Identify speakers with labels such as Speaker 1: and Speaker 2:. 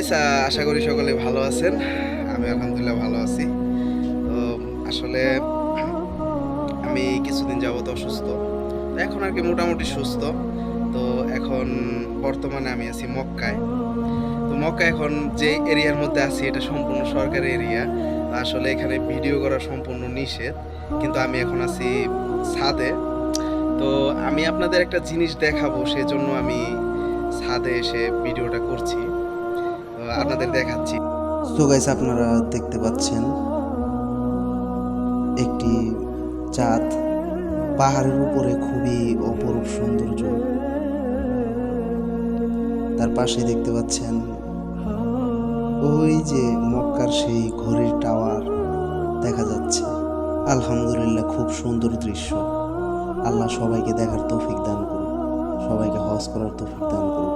Speaker 1: Guys, আশা করি সকলে ভালো আছেন। আমি আলহামদুলিল্লাহ ভালো আছি। তো আসলে আমি কিছুদিন যাবত অসুস্থ। তো এখন আর কি মোটামুটি সুস্থ। তো এখন বর্তমানে আমি আছি মক্কায়। তো মক্কা এখন যে এরিয়ার মধ্যে আছি এটা সম্পূর্ণ সরকারি এরিয়া। আসলে এখানে ভিডিও করা সম্পূর্ণ নিষেধ। কিন্তু আমি এখন আছি ছাদে। তো আমি আপনাদের একটা জিনিস দেখাবো, সেজন্য আমি ছাদে এসে ভিডিওটা করছি। তো আপনাদের দেখাচ্ছি।
Speaker 2: সো গাইস, আপনারা দেখতে পাচ্ছেন একটি চাঁদ পাহাড়ের উপরে, খুবই অপরূপ সৌন্দর্য। তার পাশে দেখতে পাচ্ছেন ওই যে মক্কার সেই ঘড়ির টাওয়ার দেখা যাচ্ছে। আলহামদুলিল্লাহ, খুব সুন্দর দৃশ্য। আল্লাহ সবাইকে দেখার তৌফিক দান করুন, সবাইকে হজ করার তৌফিক দান করুন।